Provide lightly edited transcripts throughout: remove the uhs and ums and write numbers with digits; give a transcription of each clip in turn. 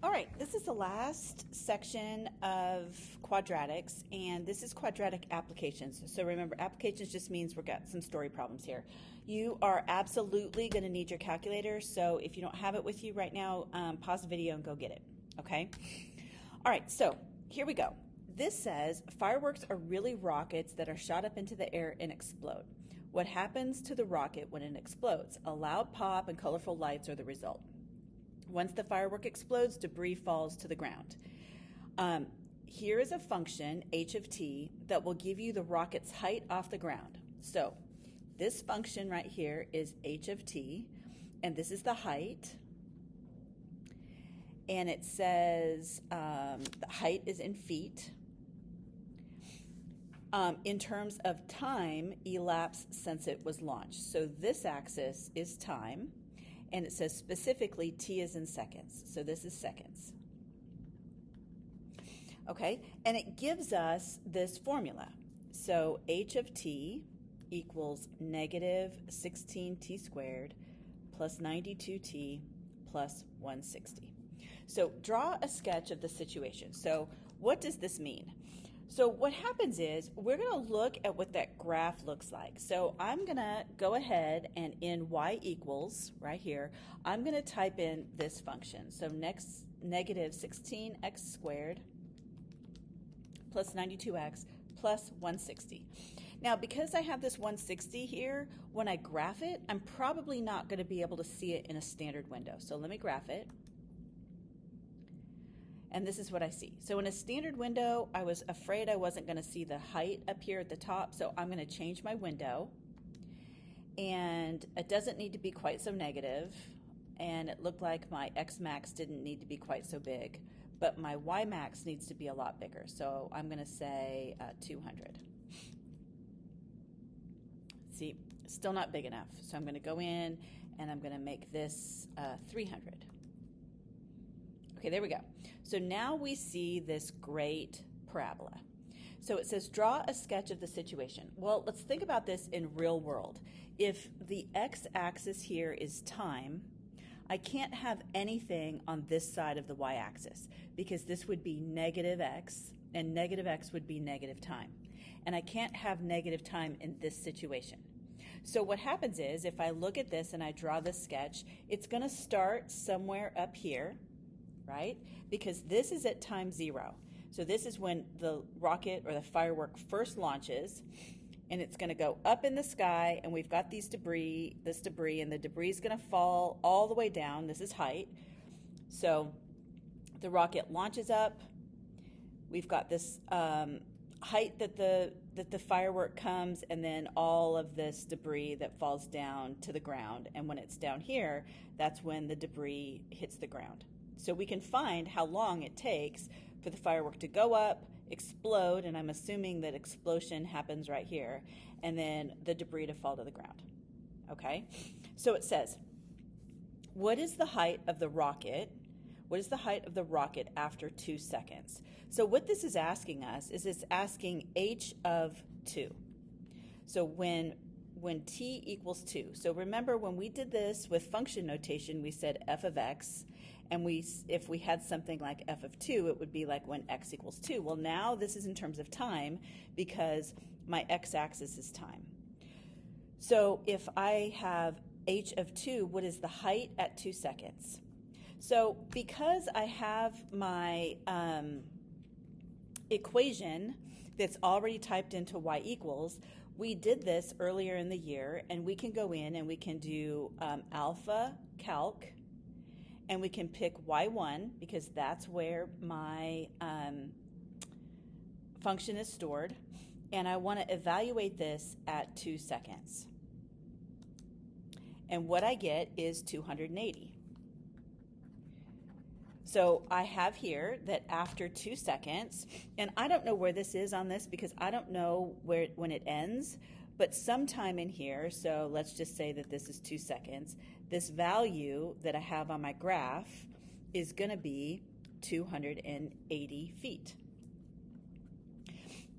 All right, this is the last section of quadratics, and this is quadratic applications. So remember, applications just means we've got some story problems here. You are absolutely going to need your calculator, so if you don't have it with you right now, pause the video and go get it, okay? All right, so here we go. This says, fireworks are really rockets that are shot up into the air and explode. What happens to the rocket when it explodes? A loud pop and colorful lights are the result. Once the firework explodes, debris falls to the ground. Here is a function, h of t, that will give you the rocket's height off the ground. So this function right here is h of t, and this is the height. And it says the height is in feet. In terms of time elapsed since it was launched. So this axis is time. And it says specifically t is in seconds. So this is seconds. Okay, and it gives us this formula. So h of t equals negative 16t squared plus 92t plus 160. So draw a sketch of the situation. So what does this mean? So what happens is we're going to look at what that graph looks like. So I'm going to go ahead and in y equals, right here, I'm going to type in this function. So next, negative 16x squared plus 92x plus 160. Now, because I have this 160 here, when I graph it, I'm probably not going to be able to see it in a standard window. So let me graph it. And this is what I see. So in a standard window, I was afraid I wasn't going to see the height up here at the top, so I'm going to change my window. And it doesn't need to be quite so negative, and it looked like my x max didn't need to be quite so big, but my y max needs to be a lot bigger. So I'm going to say 200. See, still not big enough. So I'm going to go in and I'm going to make this 300. Okay, there we go. So now we see this great parabola. So it says, draw a sketch of the situation. Well, let's think about this in real world. If the x-axis here is time, I can't have anything on this side of the y-axis because this would be negative x, and negative x would be negative time. And I can't have negative time in this situation. So what happens is, if I look at this and I draw this sketch, it's going to start somewhere up here, right? Because this is at time 0. So this is when the rocket or the firework first launches, and it's going to go up in the sky, and we've got this debris, and the debris is going to fall all the way down. This is height. So the rocket launches up. We've got this height that the firework comes, and then all of this debris that falls down to the ground. And when it's down here, that's when the debris hits the ground. So we can find how long it takes for the firework to go up, explode, and I'm assuming that explosion happens right here, and then the debris to fall to the ground. Okay? So it says, what is the height of the rocket? What is the height of the rocket after 2 seconds? So what this is asking us is it's asking h of 2. So when t equals 2. So remember when we did this with function notation, we said f of x, and if we had something like f of 2, it would be like when x equals 2. Well, now this is in terms of time because my x-axis is time. So if I have h of 2, what is the height at 2 seconds? So because I have my equation that's already typed into y equals, we did this earlier in the year, and we can go in and we can do alpha calc, and we can pick y1 because that's where my function is stored, and I want to evaluate this at 2 seconds. And what I get is 280. So I have here that after 2 seconds, and I don't know where this is on this because I don't know when it ends, but sometime in here, so let's just say that this is 2 seconds, this value that I have on my graph is going to be 280 feet.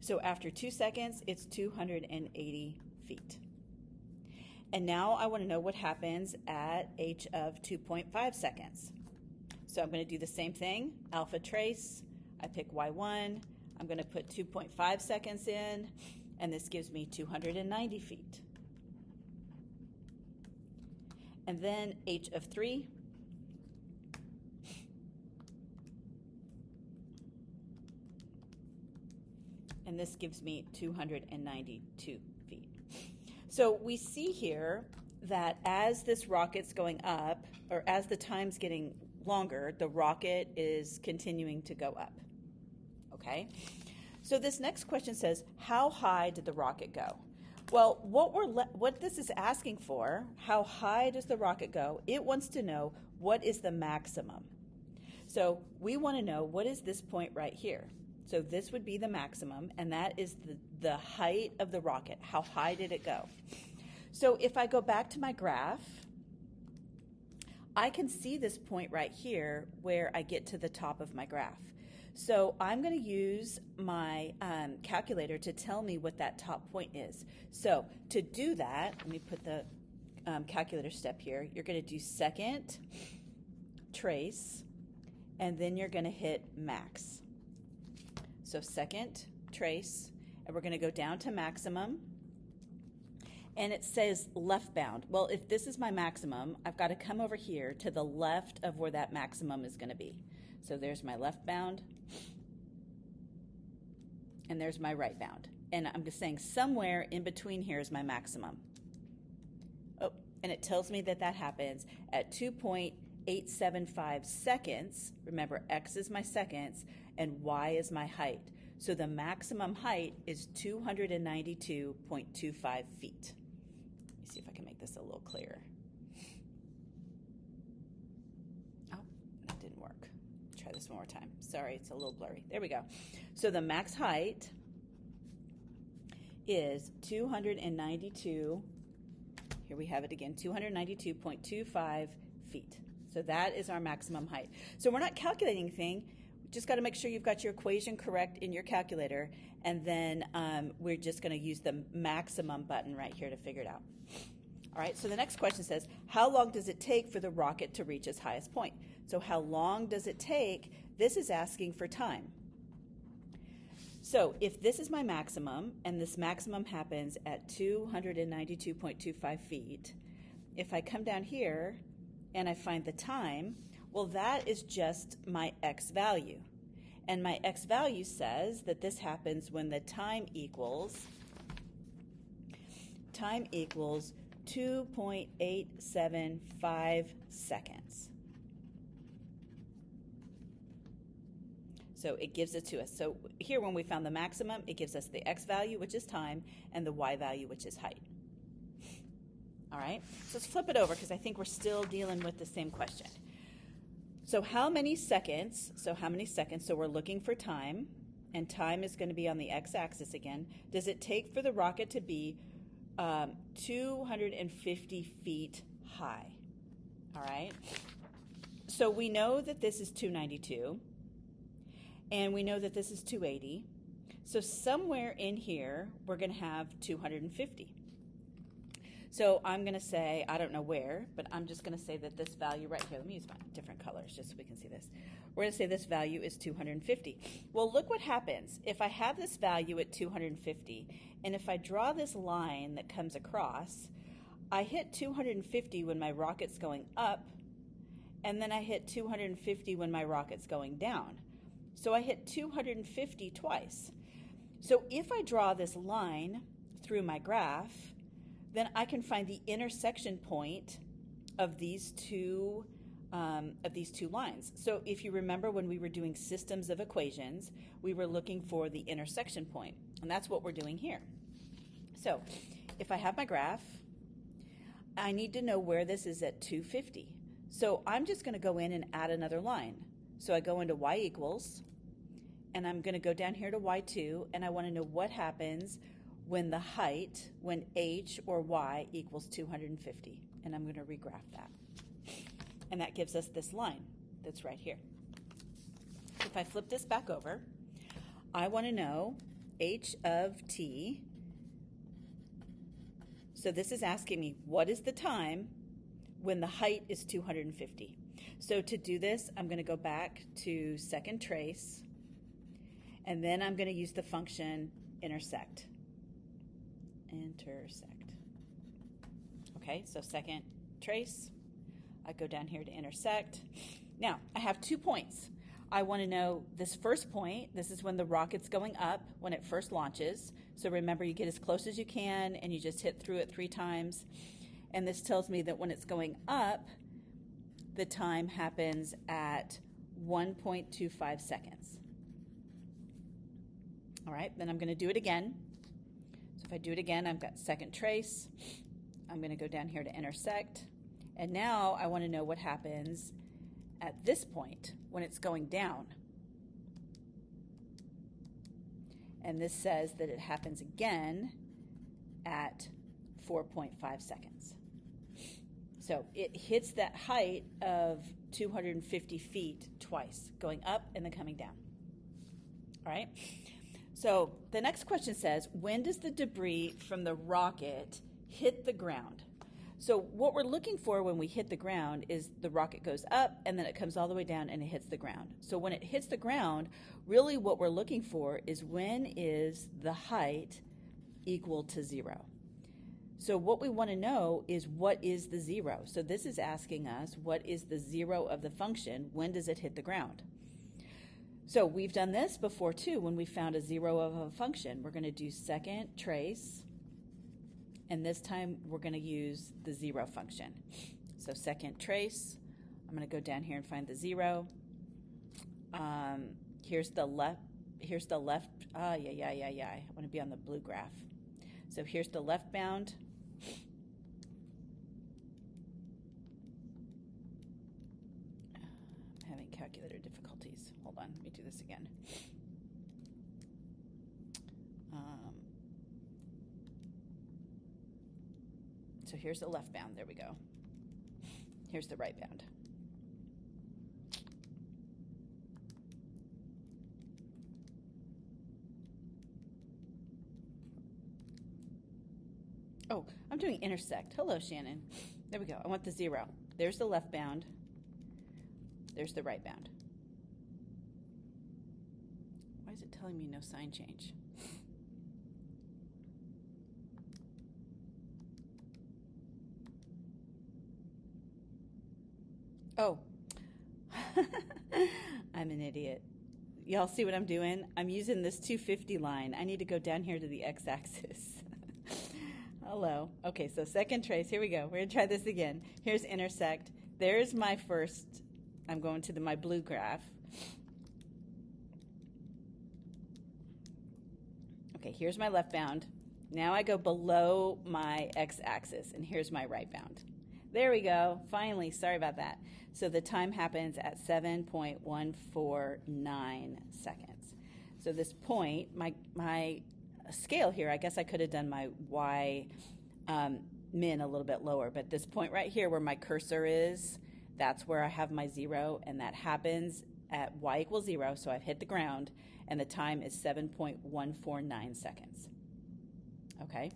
So after 2 seconds, it's 280 feet. And now I want to know what happens at h of 2.5 seconds. So I'm going to do the same thing, alpha trace. I pick y1. I'm going to put 2.5 seconds in, and this gives me 290 feet. And then h of 3. And this gives me 292 feet. So we see here that as this rocket's going up, or as the time's getting longer, the rocket is continuing to go up. Okay? So this next question says, how high did the rocket go? Well, what this is asking for, how high does the rocket go? It wants to know what is the maximum. So we want to know what is this point right here. So this would be the maximum, and that is the height of the rocket. How high did it go? So if I go back to my graph, I can see this point right here where I get to the top of my graph. So I'm going to use my calculator to tell me what that top point is. So to do that, let me put the calculator step here. You're going to do second, trace, and then you're going to hit max. So second, trace, and we're going to go down to maximum. And it says left bound. Well, if this is my maximum, I've got to come over here to the left of where that maximum is going to be. So there's my left bound, and there's my right bound. And I'm just saying somewhere in between here is my maximum. Oh, and it tells me that that happens at 2.875 seconds. Remember, x is my seconds, and y is my height. So the maximum height is 292.25 feet. Let me see if I can make this a little clearer. Oh, that didn't work. Try this one more time. Sorry, it's a little blurry. There we go. So the max height is 292, here we have it again, 292.25 feet. So that is our maximum height. So we're not calculating anything. Just got to make sure you've got your equation correct in your calculator, and then we're just going to use the maximum button right here to figure it out. All right, so the next question says, how long does it take for the rocket to reach its highest point? So how long does it take? This is asking for time. So if this is my maximum, and this maximum happens at 292.25 feet, if I come down here and I find the time, well, that is just my x value. And my x value says that this happens when the time equals 2.875 seconds. So it gives it to us. So here when we found the maximum, it gives us the x value, which is time, and the y value, which is height. All right, so let's flip it over because I think we're still dealing with the same question. So how many seconds, so we're looking for time, and time is going to be on the x-axis again, does it take for the rocket to be 250 feet high? All right, so we know that this is 292, and we know that this is 280. So somewhere in here, we're going to have 250. So I'm going to say, I don't know where, but I'm just going to say that this value right here, let me use my different colors just so we can see this. We're going to say this value is 250. Well, look what happens. If I have this value at 250, and if I draw this line that comes across, I hit 250 when my rocket's going up, and then I hit 250 when my rocket's going down. So I hit 250 twice. So if I draw this line through my graph, then I can find the intersection point of these two lines. So if you remember when we were doing systems of equations, we were looking for the intersection point, and that's what we're doing here. So if I have my graph, I need to know where this is at 250. So I'm just going to go in and add another line. So I go into y equals, and I'm going to go down here to y2, and I want to know what happens when the height, when h or y equals 250. And I'm going to regraph that. And that gives us this line that's right here. If I flip this back over, I want to know h of t. So this is asking me, what is the time when the height is 250? So to do this, I'm going to go back to second trace, and then I'm going to use the function intersect. Intersect. Okay, so second trace, I go down here to intersect. Now, I have 2 points. I want to know this first point. This is when the rocket's going up, when it first launches. So remember, you get as close as you can, and you just hit through it 3 times. And this tells me that when it's going up, the time happens at 1.25 seconds. All right, then I'm going to do it again. So if I do it again, I've got second trace. I'm going to go down here to intersect. And now I want to know what happens at this point when it's going down. And this says that it happens again at 4.5 seconds. So it hits that height of 250 feet twice, going up and then coming down. All right? So the next question says, when does the debris from the rocket hit the ground? So what we're looking for when we hit the ground is the rocket goes up and then it comes all the way down and it hits the ground. So when it hits the ground, really what we're looking for is when is the height equal to 0. So what we want to know is what is the 0. So this is asking us what is the 0 of the function, when does it hit the ground? So we've done this before too when we found a 0 of a function. We're going to do second trace, and this time we're going to use the 0 function. So second trace, I'm going to go down here and find the 0. Here's the left, I want to be on the blue graph. So here's the left bound. I'm having calculator difficulties. Hold on, let me do this again. So here's the left bound, there we go. Here's the right bound. Oh, I'm doing intersect. Hello, Shannon. There we go. I want the 0. There's the left bound. There's the right bound. Why is it telling me no sign change? Oh, I'm an idiot. Y'all see what I'm doing? I'm using this 250 line. I need to go down here to the x-axis. Hello. Okay, so second trace. Here we go. We're going to try this again. Here's intersect. There's my first. I'm going to my blue graph. Okay, here's my left bound. Now I go below my x-axis, and here's my right bound. There we go. Finally, sorry about that. So the time happens at 7.149 seconds. So this point, my scale here, I guess I could have done my y min a little bit lower, but this point right here where my cursor is, that's where I have my 0, and that happens at y equals 0, so I've hit the ground, and the time is 7.149 seconds. Okay?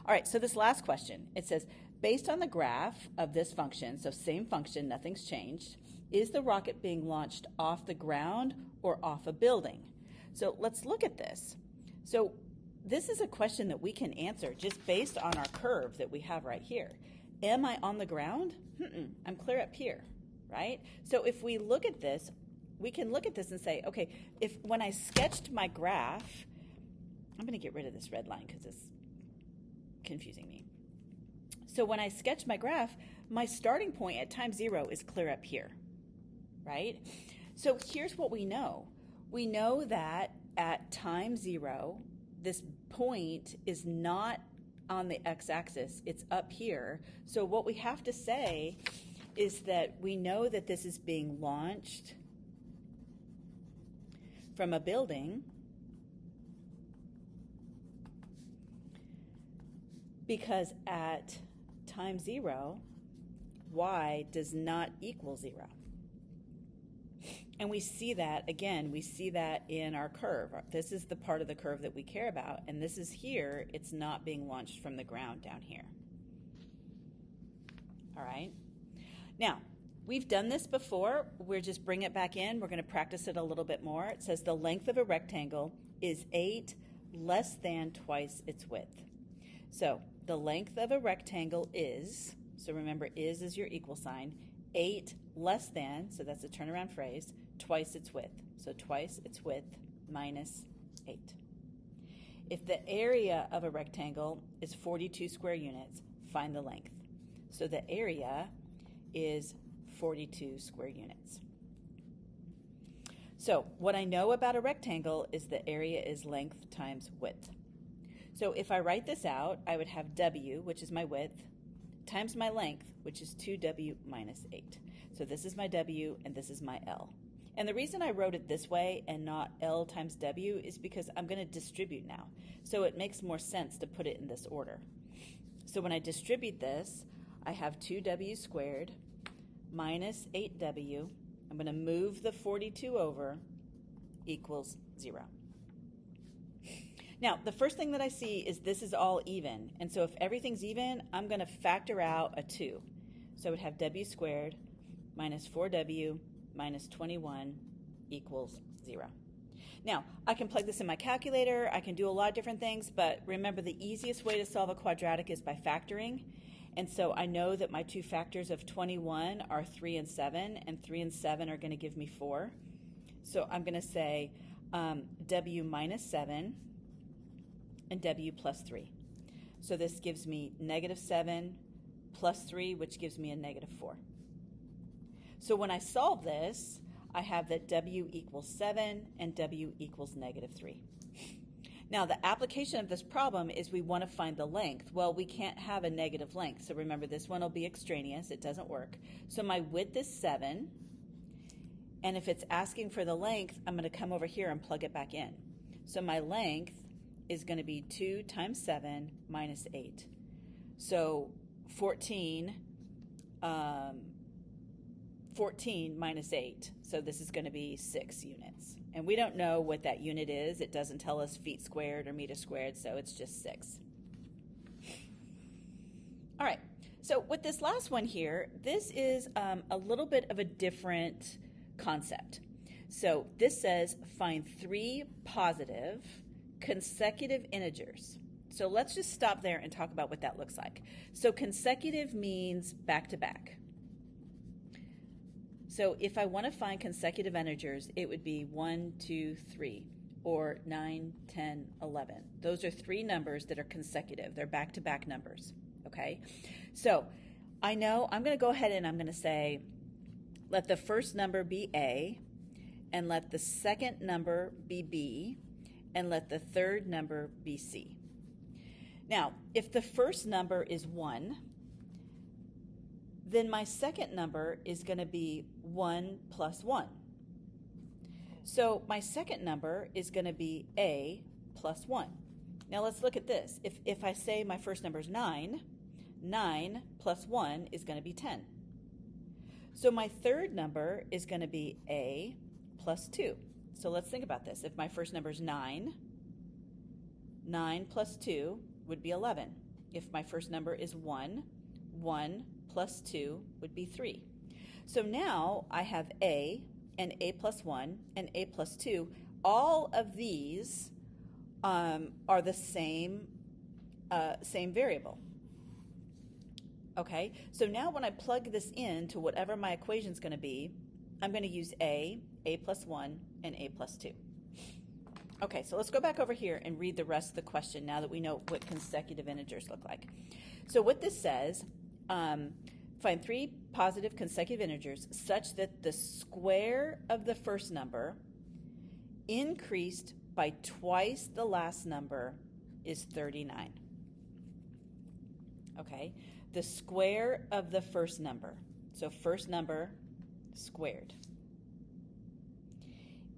All right, so this last question, it says, based on the graph of this function, so same function, nothing's changed, is the rocket being launched off the ground or off a building? So let's look at this. So this is a question that we can answer just based on our curve that we have right here. Am I on the ground? I'm clear up here, right? So if we look at this, we can look at this and say, okay, if when I sketched my graph, I'm going to get rid of this red line because it's confusing me. So when I sketch my graph, my starting point at time 0 is clear up here, right? So here's what we know. We know that at time 0, this point is not on the x-axis, it's up here. So what we have to say is that we know that this is being launched from a building because at time 0, y does not equal 0. And we see that, again, we see that in our curve. This is the part of the curve that we care about, and this is here, it's not being launched from the ground down here. All right? Now, We've done this before. We're just bring it back in. We're going to practice it a little bit more. It says the length of a rectangle is 8 less than twice its width. So the length of a rectangle is, so remember is your equal sign, 8 less than, so that's a turnaround phrase, twice its width. So twice its width minus 8. If the area of a rectangle is 42 square units, find the length. So the area is 42 square units. So what I know about a rectangle is the area is length times width. So if I write this out, I would have W, which is my width, times my length, which is 2W minus 8. So this is my W and this is my L. And the reason I wrote it this way and not L times W is because I'm going to distribute now. So it makes more sense to put it in this order. So when I distribute this, I have 2W squared minus 8W. I'm going to move the 42 over, equals 0. Now, the first thing that I see is this is all even. And so if everything's even, I'm going to factor out a 2. So I would have W squared minus 4W minus 21 equals 0. Now, I can plug this in my calculator. I can do a lot of different things, but remember the easiest way to solve a quadratic is by factoring. And so I know that my two factors of 21 are 3 and 7, and 3 and 7 are going to give me 4. So I'm going to say W minus 7 and W plus 3. So this gives me negative 7 plus 3, which gives me a negative 4. So when I solve this, I have that W equals 7 and W equals negative 3. Now, the application of this problem is we want to find the length. Well, we can't have a negative length. So remember, this one will be extraneous. It doesn't work. So my width is 7. And if it's asking for the length, I'm going to come over here and plug it back in. So my length is going to be 2 times 7 minus 8. So 14 minus 8. So this is going to be 6 units. And we don't know what that unit is. It doesn't tell us feet squared or meters squared, so it's just 6. All right, so with this last one here, this is a little bit of a different concept. So this says find 3 positive consecutive integers. So let's just stop there and talk about what that looks like. So consecutive means back to back. So if I want to find consecutive integers, it would be 1, 2, 3, or 9, 10, 11. Those are 3 numbers that are consecutive. They're back-to-back numbers, okay? So I know I'm going to go ahead and I'm going to say, let the first number be A, and let the second number be B, and let the third number be C. Now, if the first number is 1, then my second number is going to be 1 plus 1. So my second number is going to be A plus 1. Now let's look at this. If I say my first number is 9, 9 plus 1 is going to be 10. So my third number is going to be A plus 2. So let's think about this. If my first number is 9, 9 plus 2 would be 11. If my first number is 1, 1 plus 2 would be 3. So now I have A and A plus 1 and A plus 2. All of these are the same variable. Okay, so now when I plug this in to whatever my equation is going to be, I'm going to use A plus 1, and A plus 2. Okay, so let's go back over here and read the rest of the question now that we know what consecutive integers look like. So what this says, find 3 positive consecutive integers such that the square of the first number increased by twice the last number is 39. Okay, the square of the first number. So first number squared.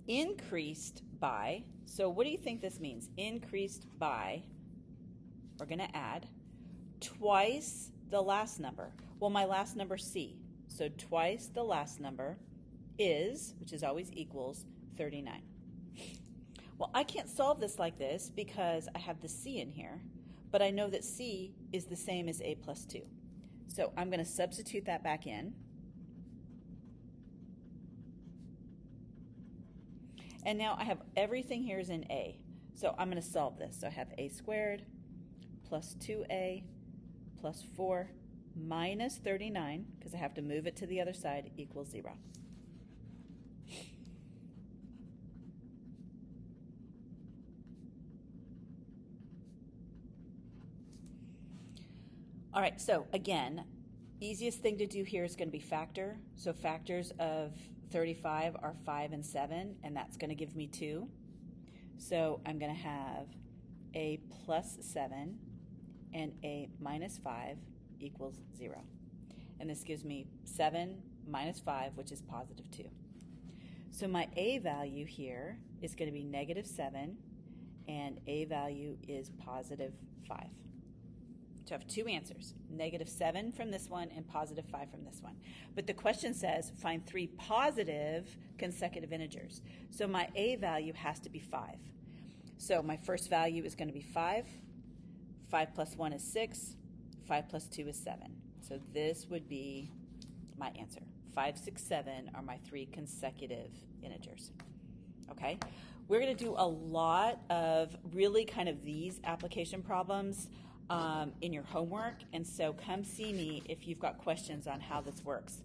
Increased by, so what do you think this means? Increased by, we're going to add, twice the last number. Well, my last number C. So twice the last number is, which is always equals, 39. Well, I can't solve this like this because I have the C in here, but I know that C is the same as A plus 2. So I'm going to substitute that back in. And now I have everything here is in A. So I'm going to solve this. So I have a squared plus 2a plus 4 minus 39, because I have to move it to the other side, equals 0. All right, so again, easiest thing to do here is going to be factor. So factors of 35 are 5 and 7, and that's going to give me 2. So I'm going to have a plus 7 and a minus 5 equals 0. And this gives me 7 minus 5, which is positive 2. So my a value here is going to be negative 7, and a value is positive 5. So I have two answers, negative 7 from this one and positive 5 from this one. But the question says find 3 positive consecutive integers. So my a value has to be 5. So my first value is going to be 5. 5 plus 1 is 6. 5 plus 2 is 7. So this would be my answer. 5, 6, 7 are my 3 consecutive integers. Okay? We're going to do a lot of really kind of these application problems in your homework, and so come see me if you've got questions on how this works.